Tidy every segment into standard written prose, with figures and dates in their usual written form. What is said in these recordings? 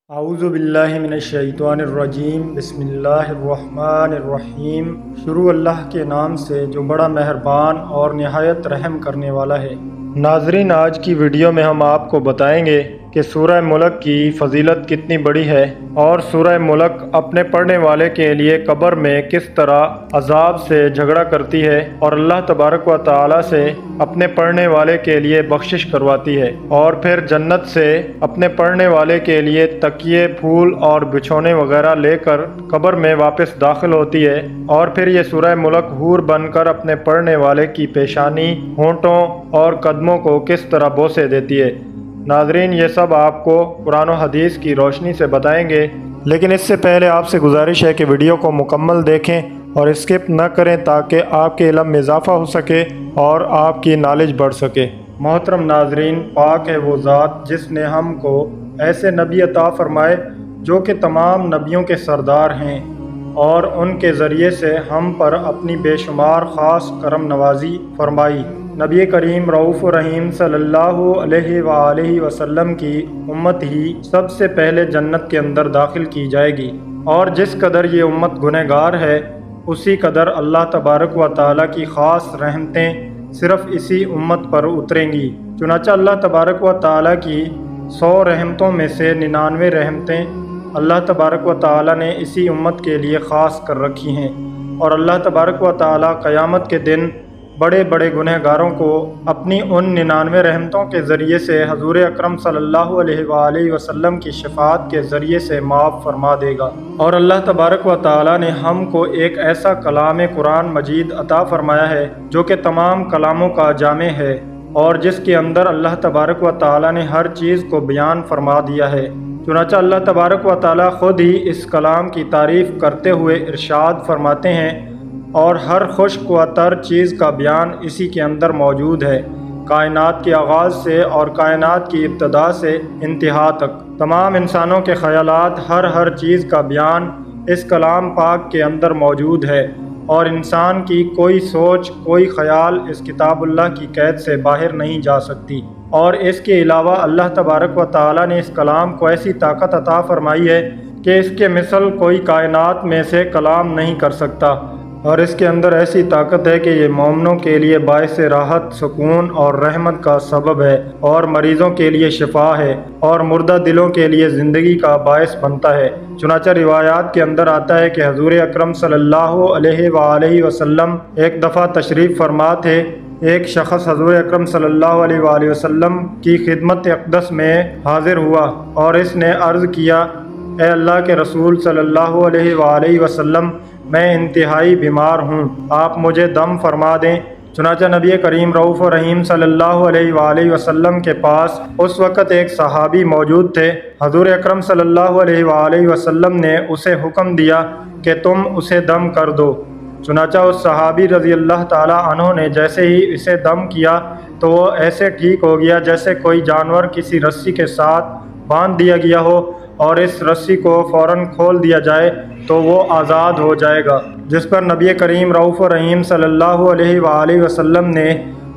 اعوذ باللہ من الشیطان الرجیم، بسم اللہ الرحمن الرحیم۔ شروع اللہ کے نام سے جو بڑا مہربان اور نہایت رحم کرنے والا ہے۔ ناظرین، آج کی ویڈیو میں ہم آپ کو بتائیں گے کہ سورہ ملک کی فضیلت کتنی بڑی ہے اور سورہ ملک اپنے پڑھنے والے کے لیے قبر میں کس طرح عذاب سے جھگڑا کرتی ہے اور اللہ تبارک و تعالی سے اپنے پڑھنے والے کے لیے بخشش کرواتی ہے، اور پھر جنت سے اپنے پڑھنے والے کے لیے تکیے، پھول اور بچھونے وغیرہ لے کر قبر میں واپس داخل ہوتی ہے، اور پھر یہ سورہ ملک حور بن کر اپنے پڑھنے والے کی پیشانی، ہونٹوں اور قدموں کو کس طرح بوسے دیتی ہے۔ ناظرین، یہ سب آپ کو قرآن و حدیث کی روشنی سے بتائیں گے، لیکن اس سے پہلے آپ سے گزارش ہے کہ ویڈیو کو مکمل دیکھیں اور اسکپ نہ کریں تاکہ آپ کے علم میں اضافہ ہو سکے اور آپ کی نالج بڑھ سکے۔ محترم ناظرین، پاک ہے وہ ذات جس نے ہم کو ایسے نبی عطا فرمائے جو کہ تمام نبیوں کے سردار ہیں، اور ان کے ذریعے سے ہم پر اپنی بے شمار خاص کرم نوازی فرمائی۔ نبی کریم رؤوف الرحیم صلی اللہ علیہ وآلہ وسلم کی امت ہی سب سے پہلے جنت کے اندر داخل کی جائے گی، اور جس قدر یہ امت گنہگار ہے اسی قدر اللہ تبارک و تعالیٰ کی خاص رحمتیں صرف اسی امت پر اتریں گی۔ چنانچہ اللہ تبارک و تعالیٰ کی 100 رحمتوں میں سے 99 رحمتیں اللہ تبارک و تعالیٰ نے اسی امت کے لیے خاص کر رکھی ہیں، اور اللہ تبارک و تعالیٰ قیامت کے دن بڑے بڑے گنہگاروں کو اپنی ان 99 رحمتوں کے ذریعے سے حضور اکرم صلی اللہ علیہ وآلہ وسلم کی شفاعت کے ذریعے سے معاف فرما دے گا۔ اور اللہ تبارک و تعالیٰ نے ہم کو ایک ایسا کلام قرآن مجید عطا فرمایا ہے جو کہ تمام کلاموں کا جامع ہے، اور جس کے اندر اللہ تبارک و تعالیٰ نے ہر چیز کو بیان فرما دیا ہے۔ چنانچہ اللہ تبارک و تعالیٰ خود ہی اس کلام کی تعریف کرتے ہوئے ارشاد فرماتے ہیں، اور ہر خشک و تر چیز کا بیان اسی کے اندر موجود ہے، کائنات کے آغاز سے اور کائنات کی ابتدا سے انتہا تک تمام انسانوں کے خیالات، ہر چیز کا بیان اس کلام پاک کے اندر موجود ہے، اور انسان کی کوئی سوچ، کوئی خیال اس کتاب اللہ کی قید سے باہر نہیں جا سکتی۔ اور اس کے علاوہ اللہ تبارک و تعالیٰ نے اس کلام کو ایسی طاقت عطا فرمائی ہے کہ اس کے مثل کوئی کائنات میں سے کلام نہیں کر سکتا، اور اس کے اندر ایسی طاقت ہے کہ یہ مومنوں کے لیے باعث راحت، سکون اور رحمت کا سبب ہے، اور مریضوں کے لیے شفا ہے، اور مردہ دلوں کے لیے زندگی کا باعث بنتا ہے۔ چنانچہ روایات کے اندر آتا ہے کہ حضور اکرم صلی اللہ علیہ وآلہ وسلم ایک دفعہ تشریف فرما تھے۔ ایک شخص حضور اکرم صلی اللہ علیہ وآلہ وسلم کی خدمت اقدس میں حاضر ہوا، اور اس نے عرض کیا، اے اللہ کے رسول صلی اللہ علیہ وآلہ وسلم، میں انتہائی بیمار ہوں، آپ مجھے دم فرما دیں۔ چنانچہ نبی کریم رؤوف الرحیم صلی اللہ علیہ وآلہ وسلم کے پاس اس وقت ایک صحابی موجود تھے۔ حضور اکرم صلی اللہ علیہ وآلہ وسلم نے اسے حکم دیا کہ تم اسے دم کر دو۔ چنانچہ اس صحابی رضی اللہ تعالیٰ عنہ نے جیسے ہی اسے دم کیا تو وہ ایسے ٹھیک ہو گیا جیسے کوئی جانور کسی رسی کے ساتھ باندھ دیا گیا ہو، اور اس رسی کو فوراً کھول دیا جائے تو وہ آزاد ہو جائے گا۔ جس پر نبی کریم رؤوف الرحیم صلی اللہ علیہ وآلہ وسلم نے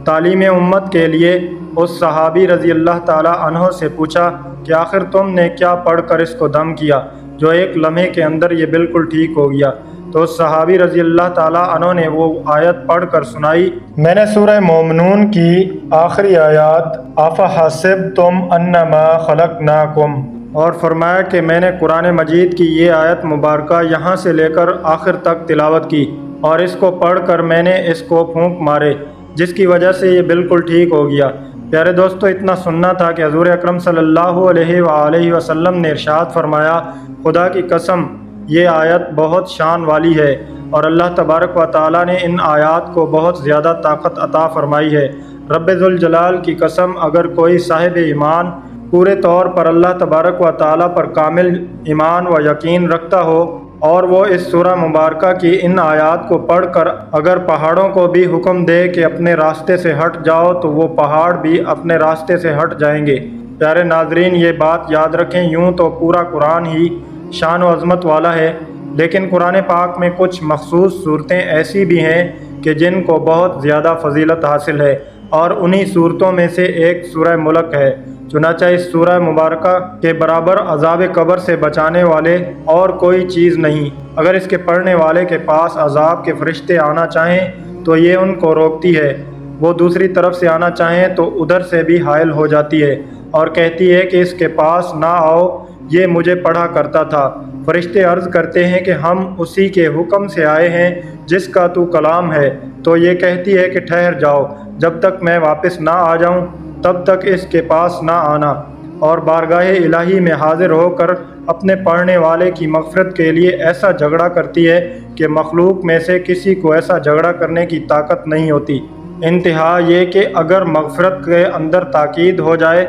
تعلیم امت کے لیے اس صحابی رضی اللہ تعالیٰ عنہ سے پوچھا کہ آخر تم نے کیا پڑھ کر اس کو دم کیا جو ایک لمحے کے اندر یہ بالکل ٹھیک ہو گیا؟ تو اس صحابی رضی اللہ تعالیٰ عنہ نے وہ آیت پڑھ کر سنائی۔ میں نے سورہ مومنون کی آخری آیات افحسبتم انما خلقناکم، اور فرمایا کہ میں نے قرآن مجید کی یہ آیت مبارکہ یہاں سے لے کر آخر تک تلاوت کی، اور اس کو پڑھ کر میں نے اس کو پھونک مارے، جس کی وجہ سے یہ بالکل ٹھیک ہو گیا۔ پیارے دوستو، اتنا سننا تھا کہ حضور اکرم صلی اللہ علیہ وآلہ وسلم نے ارشاد فرمایا، خدا کی قسم یہ آیت بہت شان والی ہے، اور اللہ تبارک و تعالیٰ نے ان آیات کو بہت زیادہ طاقت عطا فرمائی ہے۔ رب ذوالجلال کی قسم، اگر کوئی صاحب ایمان پورے طور پر اللہ تبارک و تعالیٰ پر کامل ایمان و یقین رکھتا ہو، اور وہ اس سورہ مبارکہ کی ان آیات کو پڑھ کر اگر پہاڑوں کو بھی حکم دے کہ اپنے راستے سے ہٹ جاؤ تو وہ پہاڑ بھی اپنے راستے سے ہٹ جائیں گے۔ پیارے ناظرین، یہ بات یاد رکھیں، یوں تو پورا قرآن ہی شان و عظمت والا ہے، لیکن قرآن پاک میں کچھ مخصوص صورتیں ایسی بھی ہیں کہ جن کو بہت زیادہ فضیلت حاصل ہے، اور انہی صورتوں میں سے ایک سورہ ملک ہے۔ چنانچہ اس سورہ مبارکہ کے برابر عذاب قبر سے بچانے والے اور کوئی چیز نہیں۔ اگر اس کے پڑھنے والے کے پاس عذاب کے فرشتے آنا چاہیں تو یہ ان کو روکتی ہے، وہ دوسری طرف سے آنا چاہیں تو ادھر سے بھی حائل ہو جاتی ہے اور کہتی ہے کہ اس کے پاس نہ آؤ، یہ مجھے پڑھا کرتا تھا۔ فرشتے عرض کرتے ہیں کہ ہم اسی کے حکم سے آئے ہیں جس کا تو کلام ہے، تو یہ کہتی ہے کہ ٹھہر جاؤ، جب تک میں واپس نہ آ جاؤں تب تک اس کے پاس نہ آنا، اور بارگاہ الہی میں حاضر ہو کر اپنے پڑھنے والے کی مغفرت کے لیے ایسا جھگڑا کرتی ہے کہ مخلوق میں سے کسی کو ایسا جھگڑا کرنے کی طاقت نہیں ہوتی۔ انتہا یہ کہ اگر مغفرت کے اندر تاکید ہو جائے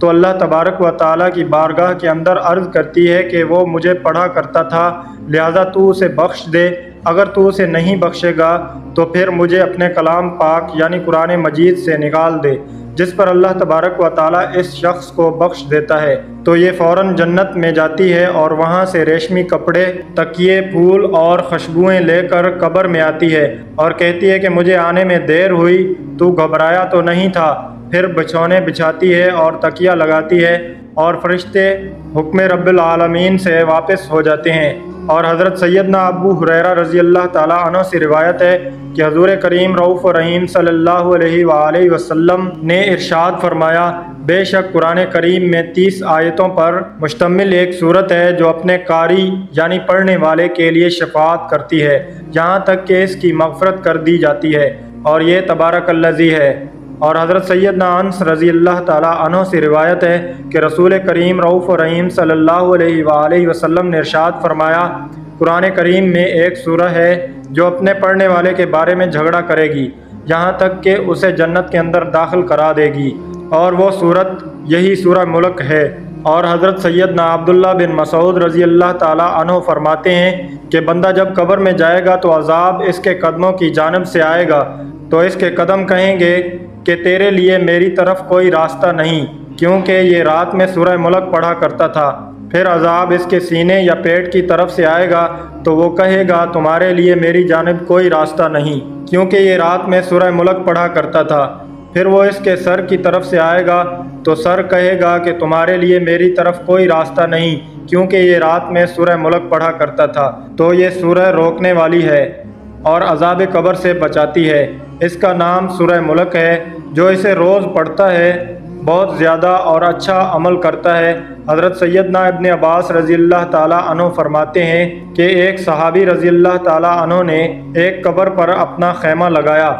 تو اللہ تبارک و تعالیٰ کی بارگاہ کے اندر عرض کرتی ہے کہ وہ مجھے پڑھا کرتا تھا، لہٰذا تو اسے بخش دے۔ اگر تو اسے نہیں بخشے گا تو پھر مجھے اپنے کلام پاک یعنی قرآن مجید سے نکال دے، جس پر اللہ تبارک و تعالیٰ اس شخص کو بخش دیتا ہے تو یہ فوراً جنت میں جاتی ہے اور وہاں سے ریشمی کپڑے، تکیے، پھول اور خوشبوئیں لے کر قبر میں آتی ہے اور کہتی ہے کہ مجھے آنے میں دیر ہوئی، تو گھبرایا تو نہیں تھا؟ پھر بچھونے بچھاتی ہے اور تکیہ لگاتی ہے اور فرشتے حکم رب العالمین سے واپس ہو جاتے ہیں۔ اور حضرت سیدنا ابو ہریرہ رضی اللہ تعالیٰ عنہ سے روایت ہے کہ حضور کریم رؤوف و رحیم صلی اللہ علیہ وآلہ وسلم نے ارشاد فرمایا، بے شک قرآن کریم میں 30 آیتوں پر مشتمل ایک صورت ہے جو اپنے قاری یعنی پڑھنے والے کے لیے شفاعت کرتی ہے یہاں تک کہ اس کی مغفرت کر دی جاتی ہے، اور یہ تبارک الذی ہے۔ اور حضرت سیدنا انس رضی اللہ تعالیٰ عنہ سے روایت ہے کہ رسول کریم رؤوف و رحیم صلی اللہ علیہ وآلہ وسلم نے ارشاد فرمایا، قرآن کریم میں ایک سورہ ہے جو اپنے پڑھنے والے کے بارے میں جھگڑا کرے گی یہاں تک کہ اسے جنت کے اندر داخل کرا دے گی، اور وہ صورت یہی سورہ ملک ہے۔ اور حضرت سیدنا عبداللہ بن مسعود رضی اللہ تعالیٰ عنہ فرماتے ہیں کہ بندہ جب قبر میں جائے گا تو عذاب اس کے قدموں کی جانب سے آئے گا، تو اس کے قدم کہیں گے کہ تیرے لیے میری طرف کوئی راستہ نہیں، کیونکہ یہ رات میں سورہ ملک پڑھا کرتا تھا۔ پھر عذاب اس کے سینے یا پیٹ کی طرف سے آئے گا تو وہ کہے گا تمہارے لیے میری جانب کوئی راستہ نہیں، کیونکہ یہ رات میں سورہ ملک پڑھا کرتا تھا۔ پھر وہ اس کے سر کی طرف سے آئے گا تو سر کہے گا کہ تمہارے لیے میری طرف کوئی راستہ نہیں، کیونکہ یہ رات میں سورہ ملک پڑھا کرتا تھا۔ تو یہ سورہ روکنے والی ہے اور عذاب قبر سے بچاتی ہے۔ اس کا نام سورہ ملک ہے۔ جو اسے روز پڑھتا ہے بہت زیادہ اور اچھا عمل کرتا ہے۔ حضرت سیدنا ابن عباس رضی اللہ تعالیٰ عنہ فرماتے ہیں کہ ایک صحابی رضی اللہ تعالیٰ عنہ نے ایک قبر پر اپنا خیمہ لگایا،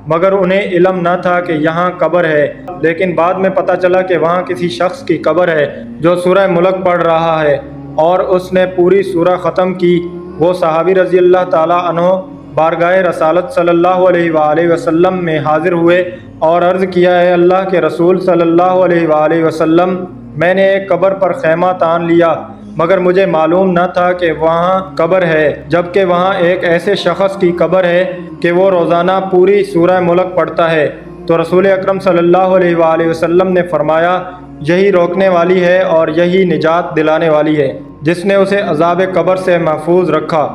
مگر انہیں علم نہ تھا کہ یہاں قبر ہے، لیکن بعد میں پتہ چلا کہ وہاں کسی شخص کی قبر ہے جو سورہ ملک پڑھ رہا ہے، اور اس نے پوری سورہ ختم کی۔ وہ صحابی رضی اللہ تعالیٰ عنہ بارگاہ رسالت صلی اللہ علیہ وآلہ وسلم میں حاضر ہوئے اور عرض کیا، ہے اللہ کے رسول صلی اللہ علیہ وآلہ وسلم، میں نے ایک قبر پر خیمہ تان لیا، مگر مجھے معلوم نہ تھا کہ وہاں قبر ہے، جبکہ وہاں ایک ایسے شخص کی قبر ہے کہ وہ روزانہ پوری سورہ ملک پڑھتا ہے۔ تو رسول اکرم صلی اللہ علیہ وآلہ وسلم نے فرمایا، یہی روکنے والی ہے اور یہی نجات دلانے والی ہے جس نے اسے عذاب قبر سے محفوظ رکھا۔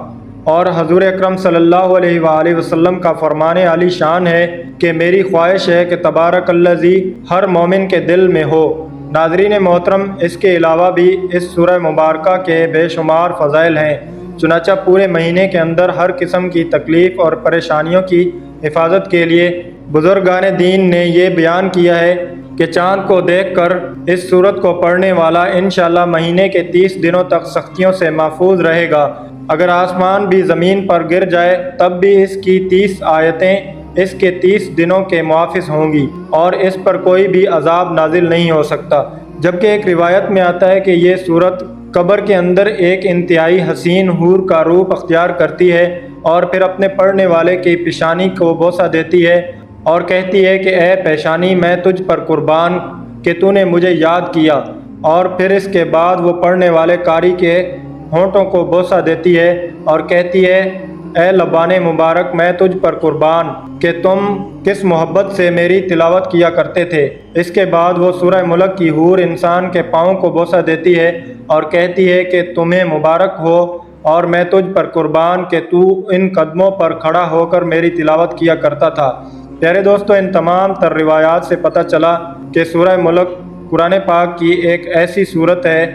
اور حضور اکرم صلی اللہ علیہ وآلہ وسلم کا فرمان عالی شان ہے کہ میری خواہش ہے کہ تبارک الذی ہر مومن کے دل میں ہو۔ ناظرین محترم، اس کے علاوہ بھی اس سورہ مبارکہ کے بے شمار فضائل ہیں، چنانچہ پورے مہینے کے اندر ہر قسم کی تکلیف اور پریشانیوں کی حفاظت کے لیے بزرگان دین نے یہ بیان کیا ہے کہ چاند کو دیکھ کر اس سورت کو پڑھنے والا انشاءاللہ مہینے کے 30 دنوں تک سختیوں سے محفوظ رہے گا۔ اگر آسمان بھی زمین پر گر جائے تب بھی اس کی 30 آیتیں اس کے 30 دنوں کے محافظ ہوں گی اور اس پر کوئی بھی عذاب نازل نہیں ہو سکتا۔ جبکہ ایک روایت میں آتا ہے کہ یہ سورت قبر کے اندر ایک انتہائی حسین حور کا روپ اختیار کرتی ہے اور پھر اپنے پڑھنے والے کی پیشانی کو بوسہ دیتی ہے اور کہتی ہے کہ اے پیشانی، میں تجھ پر قربان کہ تو نے مجھے یاد کیا، اور پھر اس کے بعد وہ پڑھنے والے قاری کے ہونٹوں کو بوسہ دیتی ہے اور کہتی ہے، اے لبان مبارک، میں تجھ پر قربان کہ تم کس محبت سے میری تلاوت کیا کرتے تھے۔ اس کے بعد وہ سورہ ملک کی حور انسان کے پاؤں کو بوسہ دیتی ہے اور کہتی ہے کہ تمہیں مبارک ہو، اور میں تجھ پر قربان کہ تو ان قدموں پر کھڑا ہو کر میری تلاوت کیا کرتا تھا۔ پیارے دوستو، ان تمام تر روایات سے پتہ چلا کہ سورہ ملک قرآن پاک کی ایک ایسی صورت ہے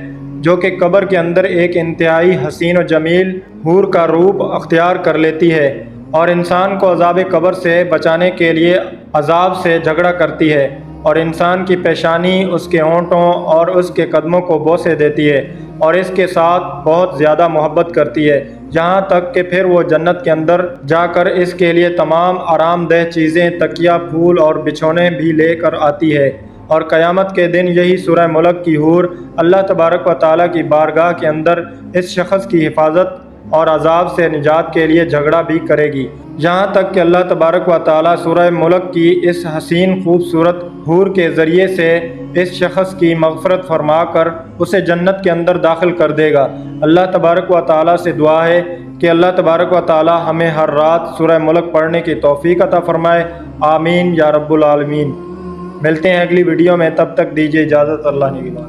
جو کہ قبر کے اندر ایک انتہائی حسین و جمیل حور کا روپ اختیار کر لیتی ہے اور انسان کو عذاب قبر سے بچانے کے لیے عذاب سے جھگڑا کرتی ہے، اور انسان کی پیشانی، اس کے ہونٹوں اور اس کے قدموں کو بوسے دیتی ہے اور اس کے ساتھ بہت زیادہ محبت کرتی ہے، یہاں تک کہ پھر وہ جنت کے اندر جا کر اس کے لیے تمام آرام دہ چیزیں، تکیہ، پھول اور بچھونے بھی لے کر آتی ہے۔ اور قیامت کے دن یہی سورہ ملک کی حور اللہ تبارک و تعالیٰ کی بارگاہ کے اندر اس شخص کی حفاظت اور عذاب سے نجات کے لیے جھگڑا بھی کرے گی، یہاں تک کہ اللہ تبارک و تعالیٰ سورہ ملک کی اس حسین خوبصورت حور کے ذریعے سے اس شخص کی مغفرت فرما کر اسے جنت کے اندر داخل کر دے گا۔ اللہ تبارک و تعالیٰ سے دعا ہے کہ اللہ تبارک و تعالیٰ ہمیں ہر رات سورہ ملک پڑھنے کی توفیق عطا فرمائے، آمین یا رب العالمین۔ ملتے ہیں اگلی ویڈیو میں، تب تک دیجیے اجازت، اللہ نگہبان۔